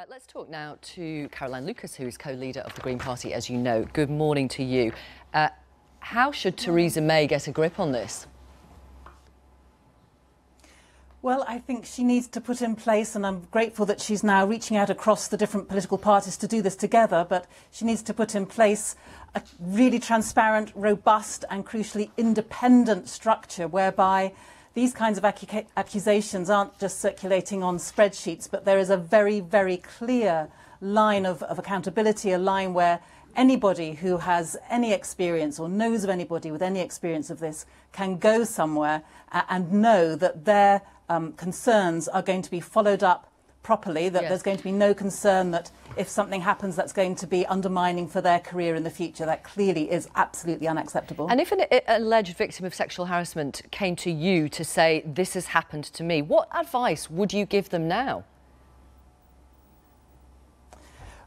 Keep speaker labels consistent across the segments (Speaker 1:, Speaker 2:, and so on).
Speaker 1: Let's talk now to Caroline Lucas, who is co-leader of the Green Party, as you know. Good morning to you. How should Theresa May get a grip on this?
Speaker 2: Well, I think she needs to put in place, and I'm grateful that she's now reaching out across the different political parties to do this together, but she needs to put in place a really transparent, robust and crucially independent structure whereby these kinds of accusations aren't just circulating on spreadsheets, but there is a very, very clear line of accountability, a line where anybody who has any experience or knows of anybody with any experience of this can go somewhere and know that their concerns are going to be followed up properly, that there's going to be no concern that if something happens that's going to be undermining for their career in the future. That clearly is absolutely unacceptable.
Speaker 1: And if an alleged victim of sexual harassment came to you to say, this has happened to me, what advice would you give them now?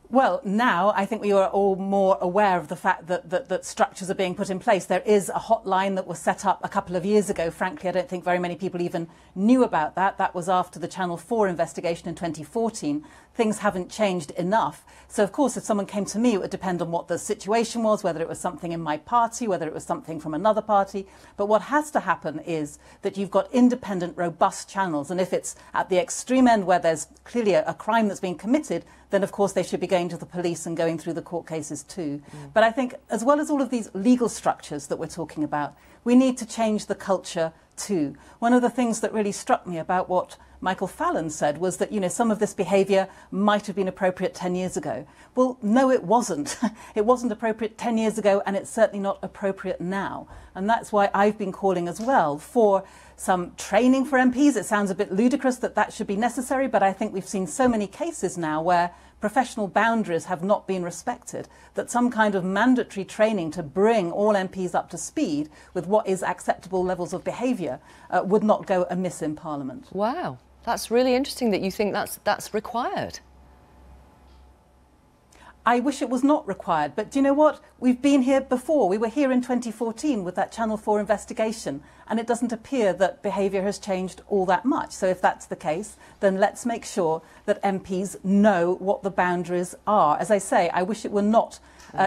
Speaker 2: Well, now I think we are all more aware of the fact that structures are being put in place. There is a hotline that was set up a couple of years ago. Frankly, I don't think very many people even knew about that. That was after the Channel 4 investigation in 2014. Things haven't changed enough. So, of course, if someone came to me, it would depend on what the situation was, whether it was something in my party, whether it was something from another party. But what has to happen is that you've got independent, robust channels. And if it's at the extreme end where there's clearly a crime that's being committed, then, of course, they should be going to the police and going through the court cases too. But I think, as well as all of these legal structures that we're talking about, we need to change the culture too. One of the things that really struck me about what Michael Fallon said was that, you know, some of this behaviour might have been appropriate 10 years ago. Well, no, it wasn't. It wasn't appropriate 10 years ago, and it's certainly not appropriate now. And that's why I've been calling as well for some training for MPs. It sounds a bit ludicrous that that should be necessary, but I think we've seen so many cases now where professional boundaries have not been respected, that some kind of mandatory training to bring all MPs up to speed with what is acceptable levels of behaviour would not go amiss in Parliament.
Speaker 1: Wow, that's really interesting that you think that's required.
Speaker 2: I wish it was not required, but do you know what? We've been here before. We were here in 2014 with that Channel 4 investigation, and it doesn't appear that behaviour has changed all that much. So if that's the case, then let's make sure that MPs know what the boundaries are. As I say, I wish it were not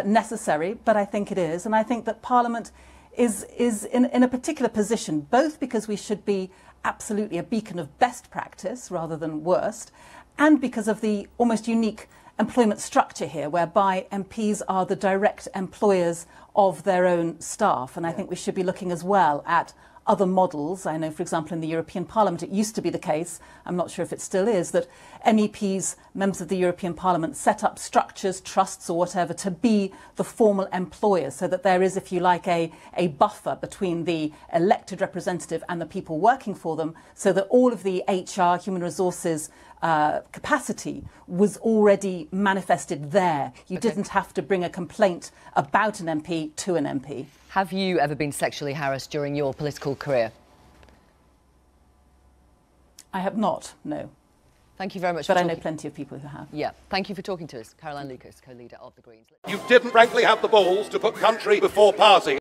Speaker 2: necessary, but I think it is. And I think that Parliament is in a particular position, both because we should be absolutely a beacon of best practice rather than worst, and because of the almost unique employment structure here, whereby MPs are the direct employers of their own staff. And I think we should be looking as well at other models. I know, for example, in the European Parliament, it used to be the case, I'm not sure if it still is, that MEPs, members of the European Parliament, set up structures, trusts or whatever to be the formal employers, so that there is, if you like, a buffer between the elected representative and the people working for them, so that all of the HR, human resources capacity was already manifested there. You didn't have to bring a complaint about an MP to an MP.
Speaker 1: Have you ever been sexually harassed during your political career?
Speaker 2: I have not, no.
Speaker 1: Thank you very much.
Speaker 2: But I know plenty of people who have.
Speaker 1: Yeah, thank you for talking to us. Caroline Lucas, co-leader of the Greens.
Speaker 3: You didn't frankly have the balls to put country before party.